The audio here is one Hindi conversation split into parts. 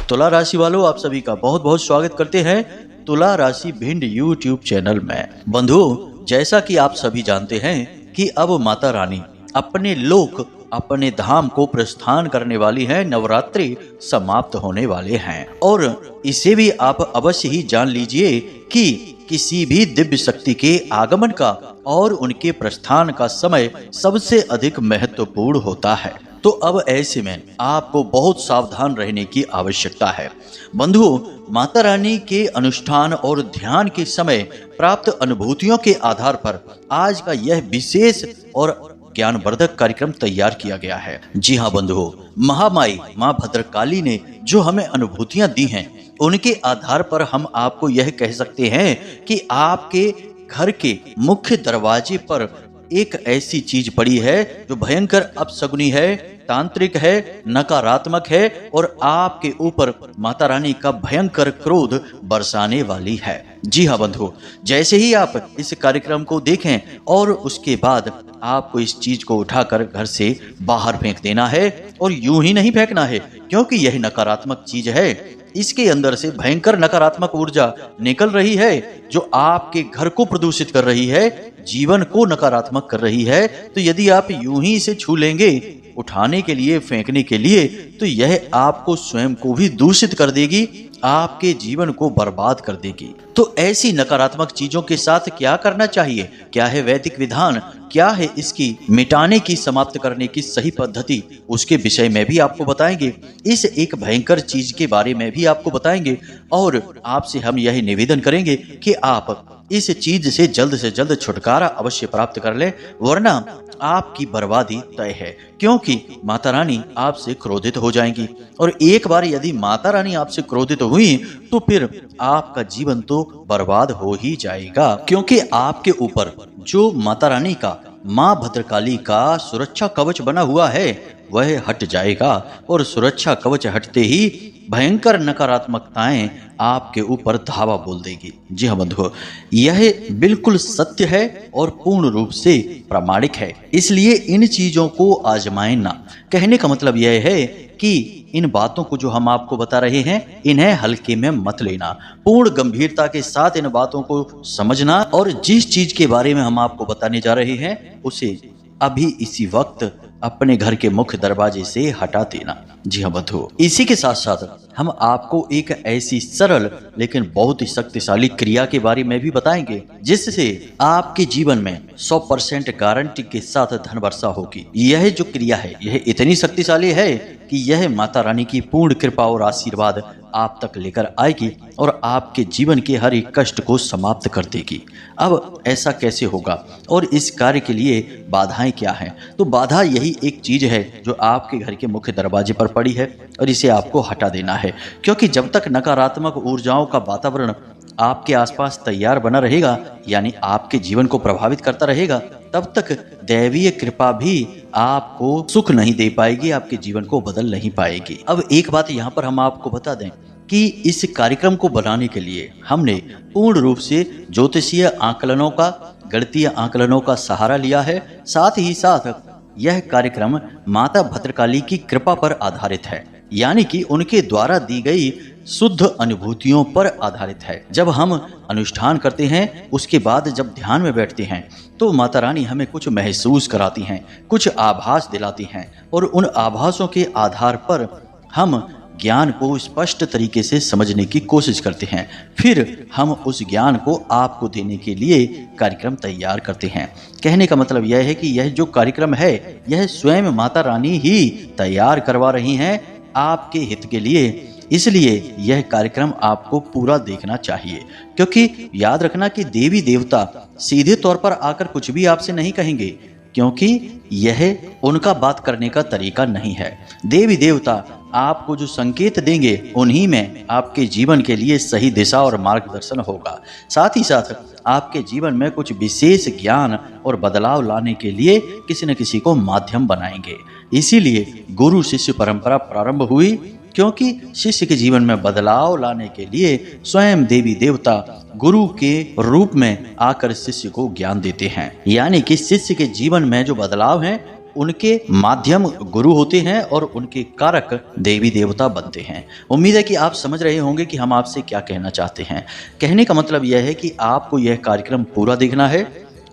तुला राशि वालों, आप सभी का बहुत बहुत स्वागत करते हैं तुला राशि भिंड यूट्यूब चैनल में। बंधुओं, जैसा कि आप सभी जानते हैं कि अब माता रानी अपने लोक अपने धाम को प्रस्थान करने वाली हैं। नवरात्रि समाप्त होने वाले हैं और इसे भी आप अवश्य ही जान लीजिए कि किसी भी दिव्य शक्ति के आगमन का और उनके प्रस्थान का समय सबसे अधिक महत्वपूर्ण होता है। तो अब ऐसे में आपको बहुत सावधान रहने की आवश्यकता है। बंधुओं, माता रानी के अनुष्ठान और ध्यान के समय प्राप्त अनुभूतियों के आधार पर आज का यह विशेष और ज्ञानवर्धक कार्यक्रम तैयार किया गया है। जी हाँ बंधुओं, महामाई माँ भद्रकाली ने जो हमें अनुभूतियां दी हैं, उनके आधार पर हम आपको यह कह सकते हैं कि आपके घर के मुख्य दरवाजे पर एक ऐसी चीज पड़ी है जो भयंकर अपशगुनी है, तांत्रिक है, नकारात्मक है और आपके ऊपर माता रानी का भयंकर क्रोध बरसाने वाली है। जी हाँ बंधुओं, जैसे ही आप इस कार्यक्रम को देखें और उसके बाद आपको इस चीज को उठाकर घर से बाहर फेंक देना है। और यूं ही नहीं फेंकना है, क्योंकि यह नकारात्मक चीज है। इसके अंदर से भयंकर नकारात्मक ऊर्जा निकल रही है जो आपके घर को प्रदूषित कर रही है, जीवन को नकारात्मक कर रही है। तो यदि आप यूं ही इसे छू लेंगे उठाने के लिए, फेंकने के लिए, तो यह आपको स्वयं को भी दूषित कर देगी, आपके जीवन को बर्बाद कर देगी। तो ऐसी नकारात्मक चीजों के साथ क्या करना चाहिए, क्या है वैदिक विधान, क्या है इसकी मिटाने की, समाप्त करने की सही पद्धति, उसके विषय में भी आपको बताएंगे। इस एक भयंकर चीज के बारे में भी आपको बताएंगे और आपसे हम यही निवेदन करेंगे कि आप इस चीज से जल्द छुटकारा अवश्य प्राप्त कर लें, वरना आपकी बर्बादी तय है। क्योंकि माता रानी आपसे क्रोधित हो जाएंगी और एक बार यदि माता रानी आपसे क्रोधित हुई तो फिर आपका जीवन तो बर्बाद हो ही जाएगा। क्योंकि आपके ऊपर जो माता रानी का, माँ भद्रकाली का सुरक्षा कवच बना हुआ है वह हट जाएगा और सुरक्षा कवच हटते ही भयंकर नकारात्मकताएं आपके ऊपर धावा बोल देगी। जी हाँ बंधुओं, यह बिल्कुल सत्य है और पूर्ण रूप से प्रामाणिक है, इसलिए इन चीजों को आजमाएं ना। कहने का मतलब यह है कि इन बातों को जो हम आपको बता रहे हैं, इन्हें हल्के में मत लेना, पूर्ण गंभीरता के साथ इन बातों को समझना और जिस चीज के बारे में हम आपको बताने जा रहे हैं उसे अभी इसी वक्त अपने घर के मुख्य दरवाजे से हटा देना। जी हाँ बंधुओं, इसी के साथ साथ हम आपको एक ऐसी सरल लेकिन बहुत ही शक्तिशाली क्रिया के बारे में भी बताएंगे जिससे आपके जीवन में 100% गारंटी के साथ धन वर्षा होगी। यह जो क्रिया है यह इतनी शक्तिशाली है कि यह माता रानी की पूर्ण कृपा और आशीर्वाद आप तक लेकर आएगी और आपके जीवन के हर एक कष्ट को समाप्त कर देगी। अब ऐसा कैसे होगा और इस कार्य के लिए बाधाएं क्या हैं? तो बाधा यही एक चीज है जो आपके घर के मुख्य दरवाजे पर पड़ी है और इसे आपको हटा देना है। क्योंकि जब तक नकारात्मक ऊर्जाओं का वातावरण आपके आसपास तैयार बना रहेगा, यानी आपके जीवन को प्रभावित करता रहेगा, तब तक दैवीय कृपा भी आपको सुख नहीं दे पाएगी, आपके जीवन को बदल नहीं पाएगी। अब एक बात यहाँ पर हम आपको बता दें कि इस कार्यक्रम को बनाने के लिए हमने पूर्ण रूप से ज्योतिषीय आकलनों का, गणितीय आकलनों का सहारा लिया है। साथ ही साथ यह कार्यक्रम माता भद्रकाली की कृपा पर आधारित है, यानी कि उनके द्वारा दी गई शुद्ध अनुभूतियों पर आधारित है। जब हम अनुष्ठान करते हैं, उसके बाद जब ध्यान में बैठते हैं, तो माता रानी हमें कुछ महसूस कराती हैं, कुछ आभास दिलाती हैं और उन आभासों के आधार पर हम ज्ञान को स्पष्ट तरीके से समझने की कोशिश करते हैं। फिर हम उस ज्ञान को आपको देने के लिए कार्यक्रम तैयार करते हैं। कहने का मतलब यह है कि यह जो कार्यक्रम है यह स्वयं माता रानी ही तैयार करवा रही हैं आपके हित के लिए। इसलिए यह कार्यक्रम आपको पूरा देखना चाहिए, क्योंकि याद रखना कि देवी देवता सीधे तौर पर आकर कुछ भी आपसे नहीं कहेंगे, क्योंकि यह उनका बात करने का तरीका नहीं है। देवी देवता आपको जो संकेत देंगे उन्हीं में आपके जीवन के लिए सही दिशा और मार्गदर्शन होगा। साथ ही साथ आपके जीवन में कुछ विशेष ज्ञान और बदलाव लाने के लिए किसी न किसी को माध्यम बनाएंगे। इसीलिए गुरु शिष्य परंपरा प्रारंभ हुई, क्योंकि शिष्य के जीवन में बदलाव लाने के लिए स्वयं देवी देवता गुरु के रूप में आकर शिष्य को ज्ञान देते हैं। यानी कि शिष्य के जीवन में जो बदलाव हैं उनके माध्यम गुरु होते हैं और उनके कारक देवी देवता बनते हैं। उम्मीद है कि आप समझ रहे होंगे कि हम आपसे क्या कहना चाहते हैं। कहने का मतलब यह है कि आपको यह कार्यक्रम पूरा देखना है,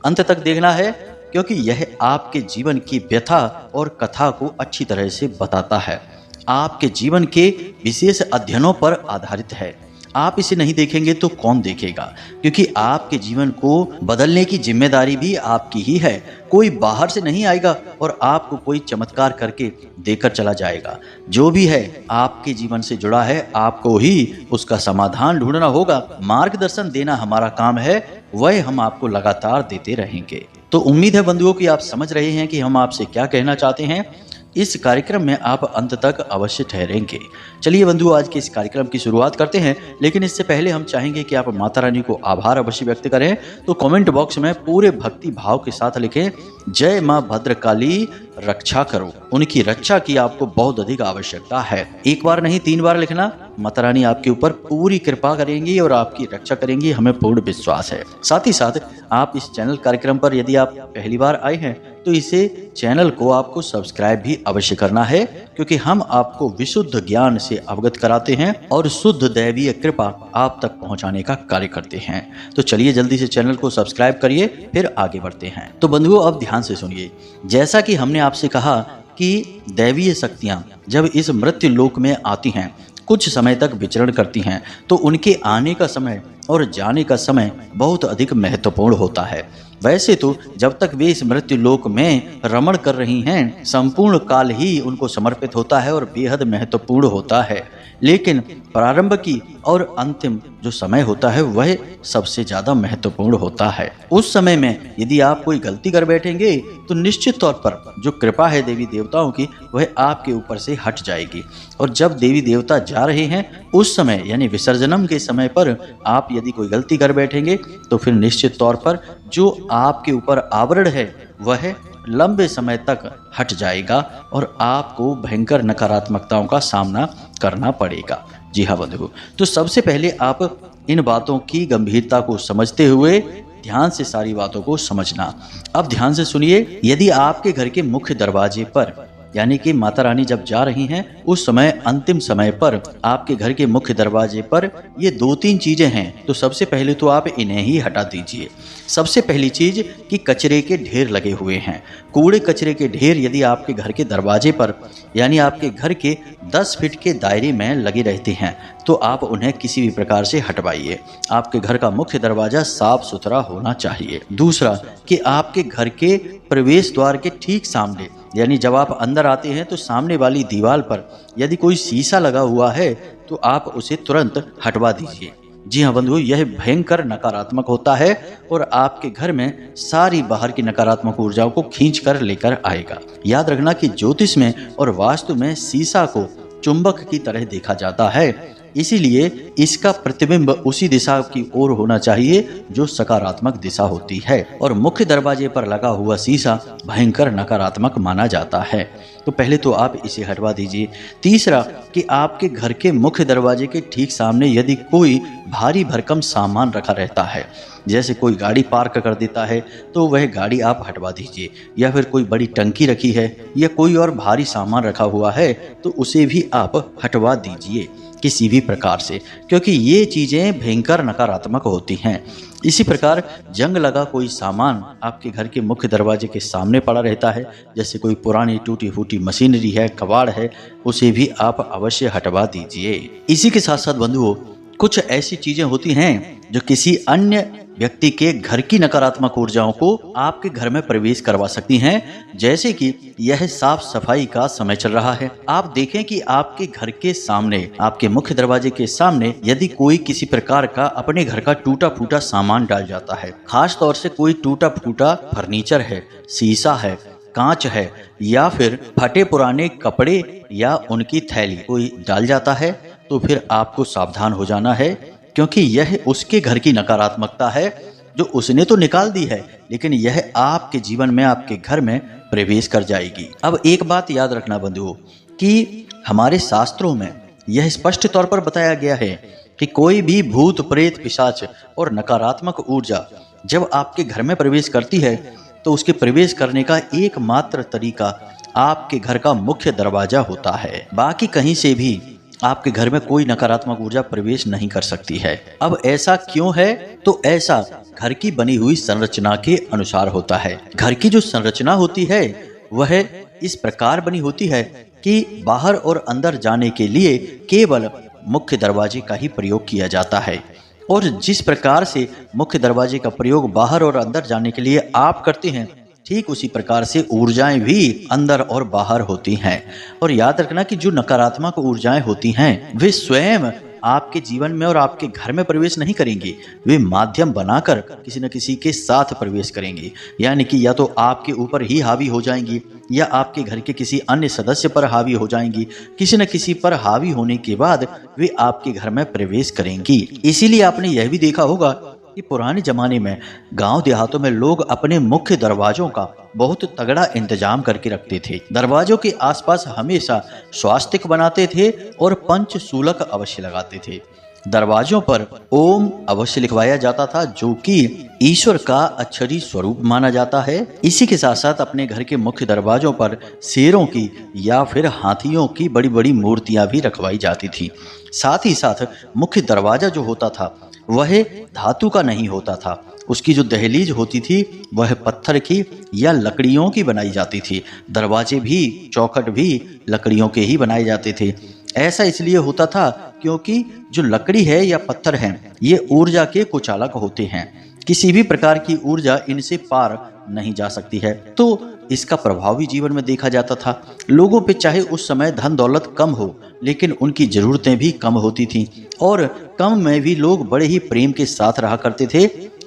अंत तक देखना है, क्योंकि यह आपके जीवन की व्यथा और कथा को अच्छी तरह से बताता है। आपके जीवन के विशेष अध्ययनों पर आधारित है। आप इसे नहीं देखेंगे तो कौन देखेगा, क्योंकि आपके जीवन को बदलने की जिम्मेदारी भी आपकी ही है। कोई बाहर से नहीं आएगा और आपको कोई चमत्कार करके देकर चला जाएगा। जो भी है आपके जीवन से जुड़ा है, आपको ही उसका समाधान ढूंढना होगा। मार्गदर्शन देना हमारा काम है, वह हम आपको लगातार देते रहेंगे। तो उम्मीद है बंधुओं कि आप समझ रहे हैं कि हम आपसे क्या कहना चाहते हैं। इस कार्यक्रम में आप अंत तक अवश्य ठहरेंगे। चलिए बंधुओं, आज के इस कार्यक्रम की शुरुआत करते हैं, लेकिन इससे पहले हम चाहेंगे कि आप माता रानी को आभार अवश्य व्यक्त करें। तो कमेंट बॉक्स में पूरे भक्ति भाव के साथ लिखें, जय मां भद्रकाली रक्षा करो। उनकी रक्षा की आपको बहुत अधिक आवश्यकता है। एक बार नहीं 3 बार लिखना। माता रानी आपके ऊपर पूरी कृपा करेंगी और आपकी रक्षा करेंगी, हमें पूर्ण विश्वास है। साथ ही साथ आप इस चैनल कार्यक्रम पर यदि आप पहली बार आए हैं तो इसे चैनल को आपको सब्सक्राइब भी अवश्य करना है, क्योंकि हम आपको विशुद्ध ज्ञान से अवगत कराते हैं और शुद्ध दैवीय कृपा आप तक पहुंचाने का कार्य करते हैं। तो चलिए जल्दी से चैनल को सब्सक्राइब करिए, फिर आगे बढ़ते हैं। तो बंधुओं, अब ध्यान से सुनिए। जैसा कि हमने आपसे कहा कि दैवीय शक्तियां जब इस मृत्यु लोक में आती हैं, कुछ समय तक विचरण करती हैं, तो उनके आने का समय और जाने का समय बहुत अधिक महत्वपूर्ण होता है। वैसे तो जब तक वे इस मृत्यु लोक में रमण कर रही हैं, संपूर्ण काल ही उनको समर्पित होता है और बेहद महत्वपूर्ण होता है। लेकिन प्रारंभ की और अंतिम जो समय होता है वह सबसे ज्यादा महत्वपूर्ण होता है। उस समय में यदि आप कोई गलती कर बैठेंगे तो निश्चित तौर पर जो कृपा है देवी देवताओं की वह आपके ऊपर से हट जाएगी। और जब देवी देवता जा रहे हैं उस समय यानी विसर्जनम के समय पर आप यदि कोई गलती कर बैठेंगे तो फिर निश्चित तौर पर जो आपके ऊपर आवरण है वह लंबे समय तक हट जाएगा और आपको भयंकर नकारात्मकताओं का सामना करना पड़ेगा। जी हाँ बंधुओं, तो सबसे पहले आप इन बातों की गंभीरता को समझते हुए ध्यान से सारी बातों को समझना। अब ध्यान से सुनिए। यदि आपके घर के मुख्य दरवाजे पर यानी कि माता रानी जब जा रही हैं उस समय अंतिम समय पर आपके घर के मुख्य दरवाजे पर ये 2-3 चीजें हैं, तो सबसे पहले तो आप इन्हें ही हटा दीजिए। सबसे पहली चीज कि कचरे के ढेर लगे हुए हैं। कूड़े कचरे के ढेर यदि आपके घर के दरवाजे पर यानी आपके घर के 10 फीट के दायरे में लगे रहते हैं तो आप उन्हें किसी भी प्रकार से हटवाइए। आपके घर का मुख्य दरवाजा साफ सुथरा होना चाहिए। दूसरा कि आपके घर के प्रवेश द्वार के ठीक सामने यानी जब आप अंदर आते हैं तो सामने वाली दीवार पर यदि कोई शीशा लगा हुआ है तो आप उसे तुरंत हटवा दीजिए। जी हाँ बंधुओं, यह भयंकर नकारात्मक होता है और आपके घर में सारी बाहर की नकारात्मक ऊर्जाओं को खींच कर लेकर आएगा। याद रखना कि ज्योतिष में और वास्तु में शीशा को चुंबक की तरह देखा जाता है, इसीलिए इसका प्रतिबिंब उसी दिशा की ओर होना चाहिए जो सकारात्मक दिशा होती है। और मुख्य दरवाजे पर लगा हुआ शीशा भयंकर नकारात्मक माना जाता है, तो पहले तो आप इसे हटवा दीजिए। तीसरा कि आपके घर के मुख्य दरवाजे के ठीक सामने यदि कोई भारी भरकम सामान रखा रहता है, जैसे कोई गाड़ी पार्क कर देता है तो वह गाड़ी आप हटवा दीजिए, या फिर कोई बड़ी टंकी रखी है या कोई और भारी सामान रखा हुआ है तो उसे भी आप हटवा दीजिए किसी भी प्रकार से, क्योंकि ये चीज़ें भयंकर नकारात्मक होती हैं। इसी प्रकार जंग लगा कोई सामान आपके घर के मुख्य दरवाजे के सामने पड़ा रहता है, जैसे कोई पुरानी टूटी फूटी मशीनरी है, कबाड़ है, उसे भी आप अवश्य हटवा दीजिए। इसी के साथ साथ बंधुओं, कुछ ऐसी चीजें होती हैं जो किसी अन्य व्यक्ति के घर की नकारात्मक ऊर्जाओं को आपके घर में प्रवेश करवा सकती हैं। जैसे कि यह साफ सफाई का समय चल रहा है, आप देखें कि आपके घर के सामने, आपके मुख्य दरवाजे के सामने यदि कोई किसी प्रकार का अपने घर का टूटा फूटा सामान डाल जाता है, खास तौर से कोई टूटा फूटा फर्नीचर है, शीशा है, कांच है, या फिर फटे पुराने कपड़े या उनकी थैली कोई डाल जाता है, तो फिर आपको सावधान हो जाना है, क्योंकि यह उसके घर की नकारात्मकता है जो उसने तो निकाल दी है, लेकिन यह आपके जीवन में, आपके घर में प्रवेश कर जाएगी। अब एक बात याद रखना बंधुओं कि हमारे शास्त्रों में यह स्पष्ट तौर पर बताया गया है कि कोई भी भूत प्रेत पिशाच और नकारात्मक ऊर्जा जब आपके घर में प्रवेश करती है तो उसके प्रवेश करने का एकमात्र तरीका आपके घर का मुख्य दरवाजा होता है। बाकी कहीं से भी आपके घर में कोई नकारात्मक ऊर्जा प्रवेश नहीं कर सकती है। अब ऐसा क्यों है? तो ऐसा घर की बनी हुई संरचना के अनुसार होता है। घर की जो संरचना होती है वह इस प्रकार बनी होती है कि बाहर और अंदर जाने के लिए केवल मुख्य दरवाजे का ही प्रयोग किया जाता है, और जिस प्रकार से मुख्य दरवाजे का प्रयोग बाहर और अंदर जाने के लिए आप करते हैं, ठीक उसी प्रकार से ऊर्जाएं भी अंदर और बाहर होती हैं। और याद रखना कि जो नकारात्मक ऊर्जाएं होती हैं वे स्वयं आपके जीवन में और आपके घर में प्रवेश नहीं करेंगी, वे माध्यम बनाकर किसी न किसी के साथ प्रवेश करेंगी। यानी कि या तो आपके ऊपर ही हावी हो जाएंगी या आपके घर के किसी अन्य सदस्य पर हावी हो जाएंगी। किसी न किसी पर हावी होने के बाद वे आपके घर में प्रवेश करेंगी। इसीलिए आपने यह भी देखा होगा कि पुराने जमाने में गांव देहातों में लोग अपने मुख्य दरवाजों का बहुत तगड़ा इंतजाम करके रखते थे। दरवाजों के आसपास हमेशा स्वास्तिक बनाते थे और पंचशूलक अवश्य लगाते थे। दरवाजों पर ओम अवश्य लिखवाया जाता था, जो कि ईश्वर का अक्षरी स्वरूप माना जाता है। इसी के साथ साथ अपने घर के मुख्य दरवाजों पर शेरों की या फिर हाथियों की बड़ी बड़ी मूर्तियां भी रखवाई जाती थी। साथ ही साथ मुख्य दरवाजा जो होता था वह धातु का नहीं होता था। उसकी जो दहलीज होती थी वह पत्थर की या लकड़ियों की बनाई जाती थी। दरवाजे भी, चौखट भी लकड़ियों के ही बनाए जाते थे। ऐसा इसलिए होता था क्योंकि जो लकड़ी है या पत्थर है ये ऊर्जा के कुचालक होते हैं। किसी भी प्रकार की ऊर्जा इनसे पार नहीं जा सकती है। तो इसका प्रभाव भी जीवन में देखा जाता था। लोगों पे चाहे उस समय धन दौलत कम हो, लेकिन उनकी जरूरतें भी कम होती थीं, और कम में भी लोग बड़े ही प्रेम के साथ रहा करते थे,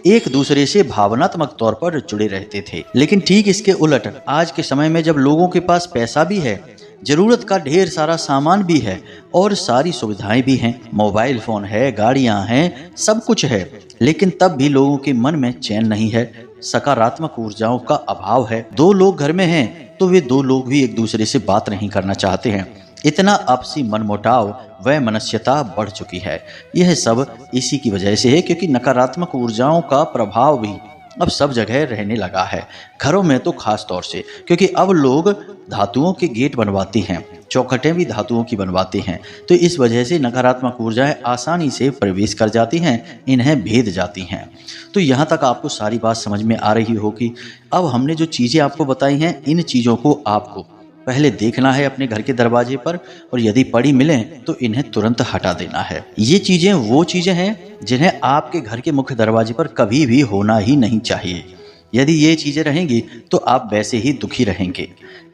एक दूसरे से भावनात्मक तौर पर जुड़े रहते थे। लेकिन ठीक इसके उलट आज के समय में जब लोगों के पास पैसा भी है, जरूरत का ढेर सारा सामान भी है और सारी सुविधाएं भी हैं, मोबाइल फोन है, गाड़ियां हैं, सब कुछ है, लेकिन तब भी लोगों के मन में चैन नहीं है, सकारात्मक ऊर्जाओं का अभाव है। दो लोग घर में हैं तो वे दो लोग भी एक दूसरे से बात नहीं करना चाहते हैं। इतना आपसी मनमुटाव व मनस्यता बढ़ चुकी है। यह सब इसी की वजह से है क्योंकि नकारात्मक ऊर्जाओं का प्रभाव भी अब सब जगह रहने लगा है, घरों में तो खास तौर से, क्योंकि अब लोग धातुओं के गेट बनवाते हैं, चौखटें भी धातुओं की बनवाते हैं। तो इस वजह से नकारात्मक ऊर्जाएं आसानी से प्रवेश कर जाती हैं, इन्हें भेद जाती हैं। तो यहाँ तक आपको सारी बात समझ में आ रही होगी। अब हमने जो चीज़ें आपको बताई हैं, इन चीज़ों को आपको पहले देखना है अपने घर के दरवाजे पर, और यदि पड़ी मिलें तो इन्हें तुरंत हटा देना है। ये चीज़ें वो चीज़ें हैं जिन्हें आपके घर के मुख्य दरवाजे पर कभी भी होना ही नहीं चाहिए। यदि ये चीज़ें रहेंगी तो आप वैसे ही दुखी रहेंगे।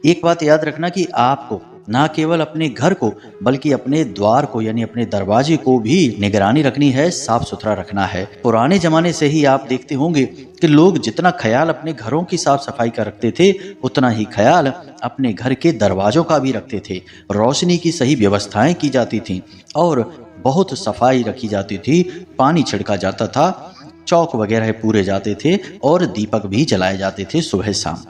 एक बात याद रखना कि आपको ना केवल अपने घर को बल्कि अपने द्वार को यानी अपने दरवाजे को भी निगरानी रखनी है, साफ सुथरा रखना है। पुराने जमाने से ही आप देखते होंगे कि लोग जितना ख्याल अपने घरों की साफ सफाई का रखते थे, उतना ही ख्याल अपने घर के दरवाजों का भी रखते थे। रोशनी की सही व्यवस्थाएं की जाती थी और बहुत सफाई रखी जाती थी, पानी छिड़का जाता था, चौक वगैरह पूरे जाते थे और दीपक भी जलाए जाते थे सुबह शाम।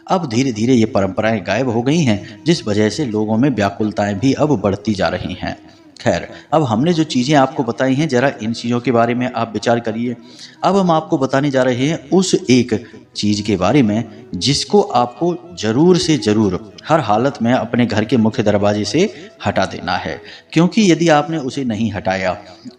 अब धीरे धीरे ये परंपराएं गायब हो गई हैं, जिस वजह से लोगों में व्याकुलताएं भी अब बढ़ती जा रही हैं। खैर, अब हमने जो चीज़ें आपको बताई हैं, जरा इन चीज़ों के बारे में आप विचार करिए। अब हम आपको बताने जा रहे हैं उस एक चीज़ के बारे में जिसको आपको ज़रूर से ज़रूर हर हालत में अपने घर के मुख्य दरवाजे से हटा देना है, क्योंकि यदि आपने उसे नहीं हटाया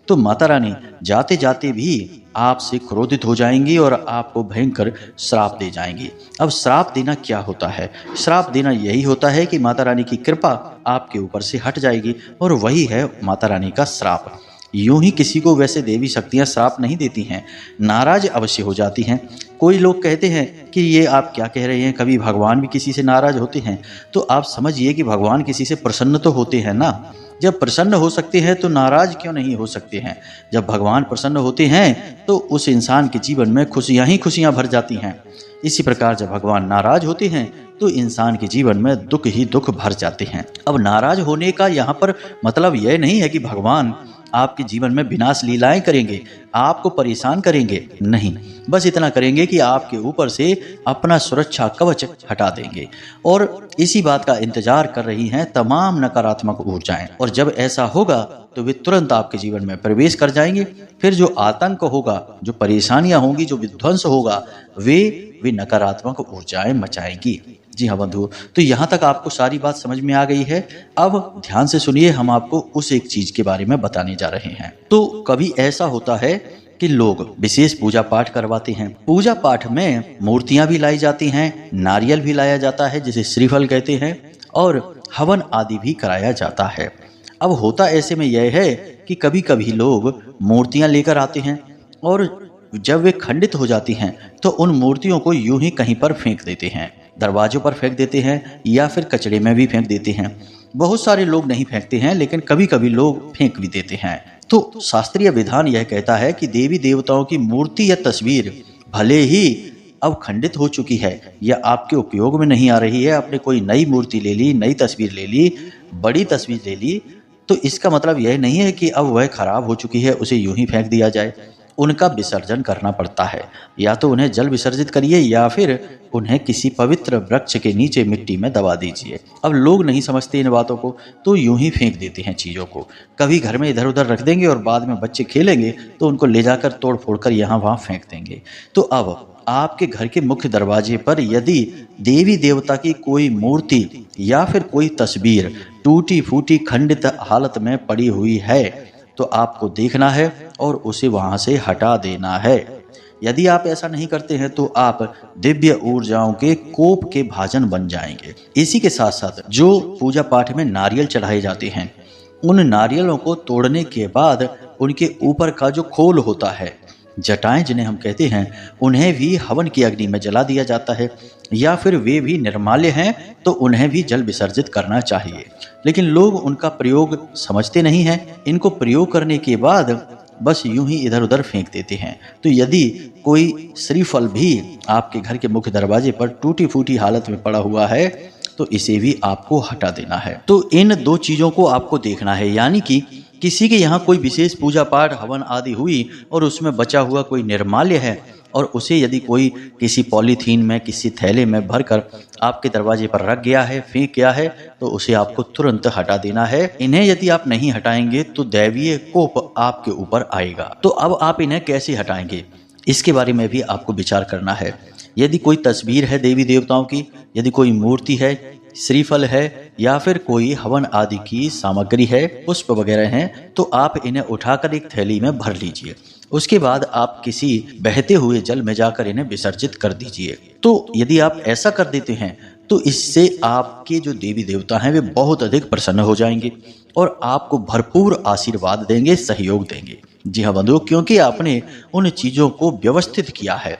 तो माता रानी जाते जाते भी आपसे क्रोधित हो जाएंगी और आपको भयंकर श्राप दे जाएंगी। अब श्राप देना क्या होता है? श्राप देना यही होता है कि माता रानी की कृपा आपके ऊपर से हट जाएगी, और वही है माता रानी का श्राप। यूं ही किसी को वैसे देवी शक्तियां श्राप नहीं देती हैं, नाराज अवश्य हो जाती हैं। कोई लोग कहते हैं कि ये आप क्या कह रहे हैं, कभी भगवान भी किसी से नाराज होते हैं? तो आप समझिए कि भगवान किसी से प्रसन्न तो होते हैं ना। जब प्रसन्न हो सकते हैं तो नाराज क्यों नहीं हो सकते हैं? जब भगवान प्रसन्न होते हैं तो उस इंसान के जीवन में खुशियां ही खुशियां भर जाती हैं। इसी प्रकार जब भगवान नाराज होते हैं तो इंसान के जीवन में दुख ही दुख भर जाते हैं। अब नाराज होने का यहाँ पर मतलब यह नहीं है कि भगवान आपके जीवन में विनाश लीलाएं करेंगे, आपको परेशान करेंगे नहीं, बस इतना करेंगे कि आपके ऊपर से अपना सुरक्षा कवच हटा देंगे। और इसी बात का इंतजार कर रही हैं तमाम नकारात्मक ऊर्जाएं, और जब ऐसा होगा तो वे तुरंत आपके जीवन में प्रवेश कर जाएंगे। फिर जो आतंक होगा, जो परेशानियां होंगी, जो विध्वंस होगा, वे नकारात्मक ऊर्जाएं मचाएंगी। जी हाँ बंधु, तो यहाँ तक आपको सारी बात समझ में आ गई है। अब ध्यान से सुनिए, हम आपको उस एक चीज के बारे में बताने जा रहे हैं। तो कभी ऐसा होता है कि लोग विशेष पूजा पाठ करवाते हैं। पूजा पाठ में मूर्तियां भी लाई जाती हैं, नारियल भी लाया जाता है जिसे श्रीफल कहते हैं, और हवन आदि भी कराया जाता है। अब होता ऐसे में यह है कि कभी कभी लोग मूर्तियां लेकर आते हैं, और जब वे खंडित हो जाती हैं तो उन मूर्तियों को यूं ही कहीं पर फेंक देते हैं, दरवाजों पर फेंक देते हैं या फिर कचड़े में भी फेंक देते हैं। बहुत सारे लोग नहीं फेंकते हैं, लेकिन कभी कभी लोग फेंक भी देते हैं। तो शास्त्रीय विधान यह कहता है कि देवी देवताओं की मूर्ति या तस्वीर भले ही अब खंडित हो चुकी है या आपके उपयोग में नहीं आ रही है, आपने कोई नई मूर्ति ले ली, नई तस्वीर ले ली, बड़ी तस्वीर ले ली, तो इसका मतलब यह नहीं है कि अब वह खराब हो चुकी है, उसे यूं ही फेंक दिया जाए। उनका विसर्जन करना पड़ता है, या तो उन्हें जल विसर्जित करिए या फिर उन्हें किसी पवित्र वृक्ष के नीचे मिट्टी में दबा दीजिए। अब लोग नहीं समझते इन बातों को, तो यूं ही फेंक देते हैं चीज़ों को। कभी घर में इधर उधर रख देंगे और बाद में बच्चे खेलेंगे तो उनको ले जाकर तोड़ फोड़ कर यहाँ वहाँ फेंक देंगे। तो अब आपके घर के मुख्य दरवाजे पर यदि देवी देवता की कोई मूर्ति या फिर कोई तस्वीर टूटी फूटी खंडित हालत में पड़ी हुई है तो आपको देखना है और उसे वहां से हटा देना है। यदि आप ऐसा नहीं करते हैं तो आप दिव्य ऊर्जाओं के कोप के भाजन बन जाएंगे। इसी के साथ साथ जो पूजा पाठ में नारियल चढ़ाए जाते हैं, उन नारियलों को तोड़ने के बाद उनके ऊपर का जो खोल होता है, जटाएं जिन्हें हम कहते हैं, उन्हें भी हवन की अग्नि में जला दिया जाता है, या फिर वे भी निर्माल्य हैं तो उन्हें भी जल विसर्जित करना चाहिए। लेकिन लोग उनका प्रयोग समझते नहीं हैं, इनको प्रयोग करने के बाद बस यूं ही इधर उधर फेंक देते हैं। तो यदि कोई श्रीफल भी आपके घर के मुख्य दरवाजे पर टूटी फूटी हालत में पड़ा हुआ है तो इसे भी आपको हटा देना है। तो इन दो चीज़ों को आपको देखना है, यानी कि किसी के यहाँ कोई विशेष पूजा पाठ हवन आदि हुई और उसमें बचा हुआ कोई निर्माल्य है और उसे यदि कोई किसी पॉलीथीन में, किसी थैले में भरकर आपके दरवाजे पर रख गया है, फेंक गया है, तो उसे आपको तुरंत हटा देना है। इन्हें यदि आप नहीं हटाएंगे तो दैवीय कोप आपके ऊपर आएगा। तो अब आप इन्हें कैसे हटाएंगे, इसके बारे में भी आपको विचार करना है। यदि कोई तस्वीर है देवी देवताओं की, यदि कोई मूर्ति है, श्रीफल है, या फिर कोई हवन आदि की सामग्री है, पुष्प वगैरह हैं, तो आप इन्हें उठाकर एक थैली में भर लीजिए। उसके बाद आप किसी बहते हुए जल में जाकर इन्हें विसर्जित कर दीजिए। तो यदि आप ऐसा कर देते हैं तो इससे आपके जो देवी देवता हैं वे बहुत अधिक प्रसन्न हो जाएंगे और आपको भरपूर आशीर्वाद देंगे, सहयोग देंगे। जी हाँ बंधुओं, क्योंकि आपने उन चीज़ों को व्यवस्थित किया है,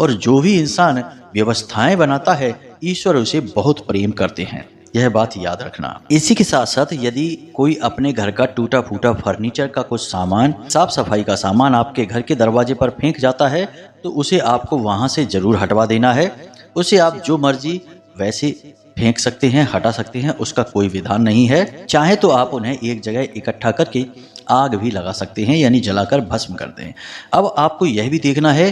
और जो भी इंसान व्यवस्थाएं बनाता है ईश्वर उसे बहुत प्रेम करते हैं, यह बात याद रखना। इसी के साथ साथ यदि कोई अपने घर का टूटा फूटा फर्नीचर का कुछ सामान, साफ सफाई का सामान आपके घर के दरवाजे पर फेंक जाता है तो उसे आपको वहां से जरूर हटवा देना है। उसे आप जो मर्जी वैसे फेंक सकते हैं, हटा सकते हैं, उसका कोई विधान नहीं है। चाहे तो आप उन्हें एक जगह इकट्ठा करके आग भी लगा सकते हैं, यानी जलाकर भस्म कर दें। अब आपको यह भी देखना है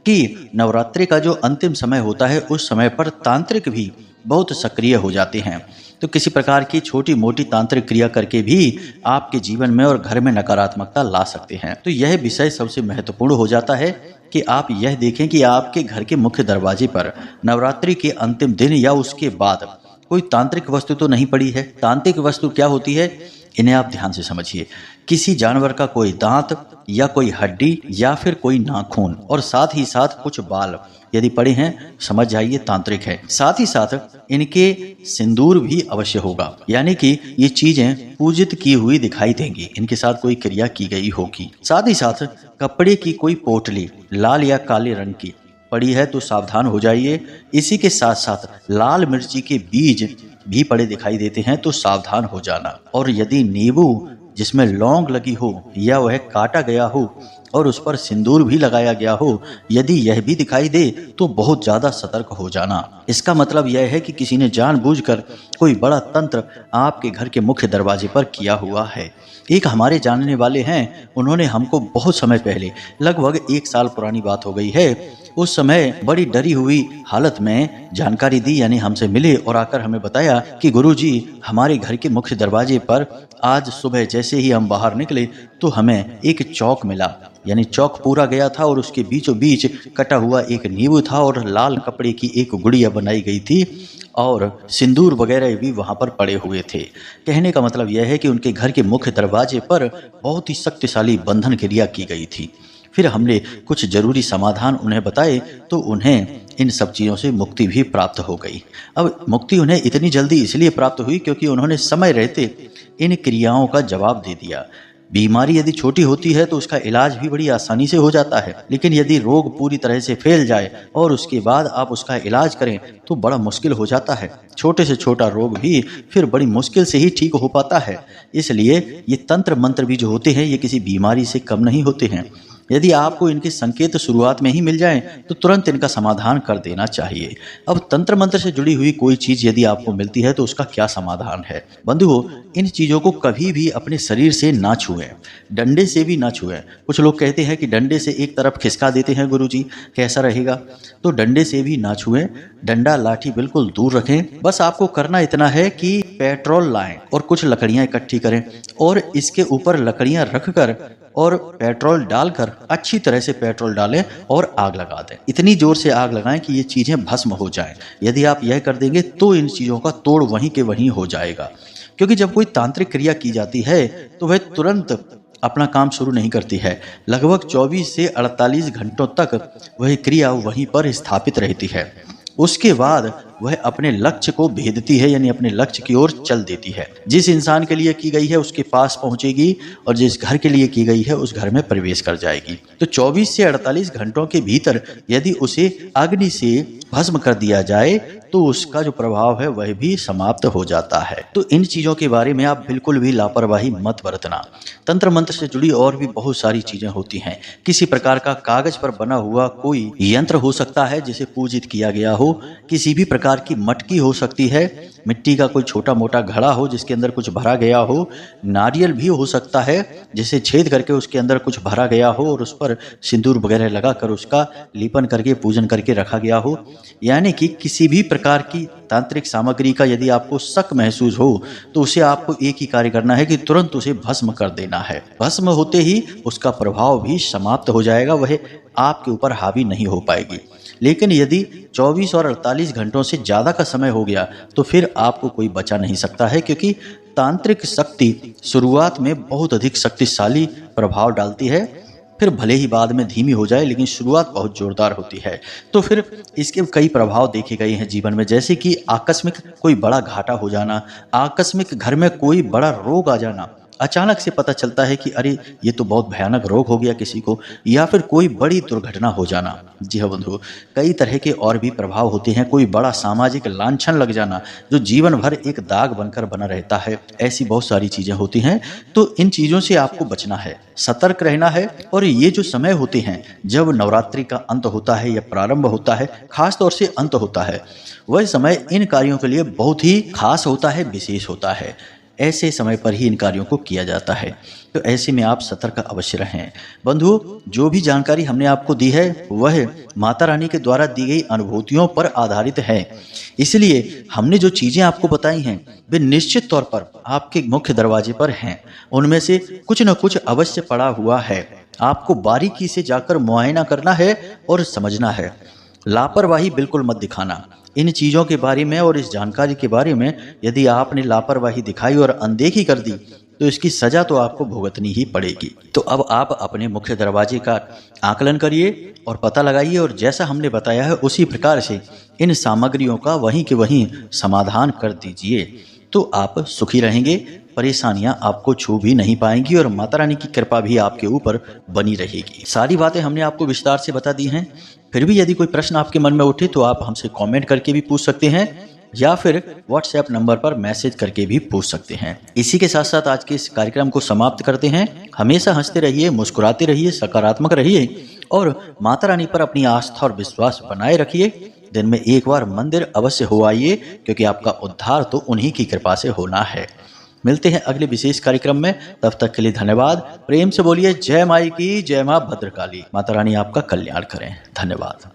कि नवरात्रि का जो अंतिम समय होता है उस समय पर तांत्रिक भी बहुत सक्रिय हो जाते हैं। तो किसी प्रकार की छोटी मोटी तांत्रिक क्रिया करके भी आपके जीवन में और घर में नकारात्मकता ला सकते हैं। तो यह विषय सबसे महत्वपूर्ण हो जाता है कि आप यह देखें कि आपके घर के मुख्य दरवाजे पर नवरात्रि के अंतिम दिन या उसके बाद कोई तांत्रिक वस्तु तो नहीं पड़ी है। तांत्रिक वस्तु क्या होती है, इन्हें आप ध्यान से समझिए। किसी जानवर का कोई दांत या कोई हड्डी या फिर कोई नाखून और साथ ही साथ कुछ बाल यदि पड़े हैं, समझ जाइए तांत्रिक है। साथ ही साथ इनके सिंदूर भी अवश्य होगा, यानी कि ये चीजें पूजित की हुई दिखाई देंगी, इनके साथ कोई क्रिया की गई होगी। साथ ही साथ कपड़े की कोई पोटली लाल या काले रंग की पड़ी है तो सावधान हो जाइए। इसी के साथ साथ लाल मिर्ची के बीज भी पड़े दिखाई देते हैं तो सावधान हो जाना। और यदि नींबू जिसमें लौंग लगी हो या वह काटा गया हो और उस पर सिंदूर भी लगाया गया हो, यदि यह भी दिखाई दे तो बहुत ज्यादा सतर्क हो जाना। इसका मतलब यह है कि किसी ने जानबूझकर कोई बड़ा तंत्र आपके घर के मुख्य दरवाजे पर किया हुआ है। एक हमारे जानने वाले हैं, उन्होंने हमको बहुत समय पहले, लगभग 1 साल पुरानी बात हो गई है, उस समय बड़ी डरी हुई हालत में जानकारी दी, यानी हमसे मिले और आकर हमें बताया कि गुरुजी, हमारे घर के मुख्य दरवाजे पर आज सुबह जैसे ही हम बाहर निकले तो हमें एक चौक मिला। यानी चौक पूरा गया था और उसके बीचों बीच कटा हुआ एक नींबू था और लाल कपड़े की एक गुड़िया बनाई गई थी और सिंदूर वगैरह भी वहां पर पड़े हुए थे। कहने का मतलब यह है कि उनके घर के मुख्य दरवाजे पर बहुत ही शक्तिशाली बंधन क्रिया की गई थी। फिर हमने कुछ जरूरी समाधान उन्हें बताए तो उन्हें इन सब चीज़ों से मुक्ति भी प्राप्त हो गई। अब मुक्ति उन्हें इतनी जल्दी इसलिए प्राप्त हुई क्योंकि उन्होंने समय रहते इन क्रियाओं का जवाब दे दिया। बीमारी यदि छोटी होती है तो उसका इलाज भी बड़ी आसानी से हो जाता है, लेकिन यदि रोग पूरी तरह से फैल जाए और उसके बाद आप उसका इलाज करें तो बड़ा मुश्किल हो जाता है। छोटे से छोटा रोग भी फिर बड़ी मुश्किल से ही ठीक हो पाता है। इसलिए ये तंत्र मंत्र भी जो होते हैं ये किसी बीमारी से कम नहीं होते हैं। यदि आपको इनके संकेत शुरुआत में ही मिल जाएं तो तुरंत इनका समाधान कर देना चाहिए। अब तंत्र मंत्र से जुड़ी हुई कोई चीज यदि आपको मिलती है तो उसका क्या समाधान है? बंधुओं, इन चीजों को कभी भी अपने शरीर से ना छुएं, डंडे से भी ना छुएं। कुछ लोग कहते हैं कि डंडे से एक तरफ खिसका देते हैं गुरुजी, कैसा रहेगा? तो डंडे से भी ना छुएं, डंडा लाठी बिल्कुल दूर रखें। बस आपको करना इतना है कि पेट्रोल लाएं और कुछ लकड़ियां इकट्ठी करें और इसके ऊपर लकड़ियां रखकर और पेट्रोल डालकर अच्छी तरह से पेट्रोल डालें और आग लगा दें। इतनी जोर से आग लगाएं कि ये चीजें भस्म हो जाएं। यदि आप यह कर देंगे तो इन चीजों का तोड़ वहीं के वहीं हो जाएगा। क्योंकि जब कोई तांत्रिक क्रिया की जाती है तो वह तुरंत अपना काम शुरू नहीं करती है। लगभग 24 से 48 घंटों तक वह क्रिया वहीं पर स्थापित रहती है। उसके बाद वह अपने लक्ष्य को भेदती है, यानी अपने लक्ष्य की ओर चल देती है। जिस इंसान के लिए की गई है उसके पास पहुंचेगी और जिस घर के लिए की गई है उस घर में प्रवेश कर जाएगी। तो 24 से 48 घंटों के भीतर यदि उसे अग्नि से भस्म कर दिया जाए तो उसका जो प्रभाव है वह भी समाप्त हो जाता है। तो इन चीजों के बारे में आप बिल्कुल भी लापरवाही मत बरतना। तंत्र मंत्र से जुड़ी और भी बहुत सारी चीजें होती हैं। किसी प्रकार का कागज पर बना हुआ कोई यंत्र हो सकता है जिसे पूजित किया गया हो, किसी भी प्रकार की मटकी हो सकती है, मिट्टी का कोई छोटा मोटा घड़ा हो जिसके अंदर कुछ भरा गया हो, नारियल भी हो सकता है जिसे छेद करके उसके अंदर कुछ भरा गया हो और उस पर सिंदूर वगैरह लगाकर उसका लेपन करके पूजन करके रखा गया हो। यानी कि किसी भी प्रकार की तांत्रिक सामग्री का यदि आपको शक महसूस हो तो उसे आपको एक ही कार्य करना है कि तुरंत उसे भस्म कर देना है। भस्म होते ही उसका प्रभाव भी समाप्त हो जाएगा, वह आपके ऊपर हावी नहीं हो पाएगी। लेकिन यदि 24 और 48 घंटों से ज़्यादा का समय हो गया तो फिर आपको कोई बचा नहीं सकता है, क्योंकि तांत्रिक शक्ति शुरुआत में बहुत अधिक शक्तिशाली प्रभाव डालती है, फिर भले ही बाद में धीमी हो जाए लेकिन शुरुआत बहुत जोरदार होती है। तो फिर इसके कई प्रभाव देखे गए हैं जीवन में, जैसे कि आकस्मिक कोई बड़ा घाटा हो जाना, आकस्मिक घर में कोई बड़ा रोग आ जाना, अचानक से पता चलता है कि अरे ये तो बहुत भयानक रोग हो गया किसी को, या फिर कोई बड़ी दुर्घटना हो जाना। जी हाँ बंधु, कई तरह के और भी प्रभाव होते हैं। कोई बड़ा सामाजिक लांछन लग जाना जो जीवन भर एक दाग बनकर बना रहता है, ऐसी बहुत सारी चीजें होती हैं। तो इन चीजों से आपको बचना है, सतर्क रहना है। और ये जो समय होते हैं जब नवरात्रि का अंत होता है या प्रारंभ होता है, खास तौर से अंत होता है, वह समय इन कार्यों के लिए बहुत ही खास होता है, विशेष होता है। ऐसे समय पर ही इन कार्यों को किया जाता है। तो ऐसे में आप सतर्क अवश्य रहें। बंधुओं, जो भी जानकारी हमने आपको दी है वह माता रानी के द्वारा दी गई अनुभूतियों पर आधारित है, इसलिए हमने जो चीजें आपको बताई हैं वे निश्चित तौर पर आपके मुख्य दरवाजे पर हैं। उनमें से कुछ न कुछ अवश्य पड़ा हुआ है। आपको बारीकी से जाकर मुआयना करना है और समझना है। लापरवाही बिल्कुल मत दिखाना। इन चीज़ों के बारे में और इस जानकारी के बारे में यदि आपने लापरवाही दिखाई और अनदेखी कर दी तो इसकी सजा तो आपको भुगतनी ही पड़ेगी। तो अब आप अपने मुख्य दरवाजे का आकलन करिए और पता लगाइए और जैसा हमने बताया है उसी प्रकार से इन सामग्रियों का वहीं के वहीं समाधान कर दीजिए, तो आप सुखी रहेंगे, परेशानियां आपको छू भी नहीं पाएंगी और माता रानी की कृपा भी आपके ऊपर बनी रहेगी। सारी बातें हमने आपको विस्तार से बता दी हैं। फिर भी यदि कोई प्रश्न आपके मन में उठे तो आप हमसे कमेंट करके भी पूछ सकते हैं। या फिर व्हाट्सएप नंबर पर मैसेज करके भी पूछ सकते हैं। इसी के साथ साथ आज के इस कार्यक्रम को समाप्त करते हैं। हमेशा हंसते रहिए, मुस्कुराते रहिए, सकारात्मक रहिए और माता रानी पर अपनी आस्था और विश्वास बनाए रखिए। दिन में एक बार मंदिर अवश्य हो आइए, क्योंकि आपका उद्धार तो उन्हीं की कृपा से होना है। मिलते हैं अगले विशेष कार्यक्रम में, तब तक के लिए धन्यवाद। प्रेम से बोलिए जय माई की, जय मां भद्रकाली। माता रानी आपका कल्याण करें। धन्यवाद।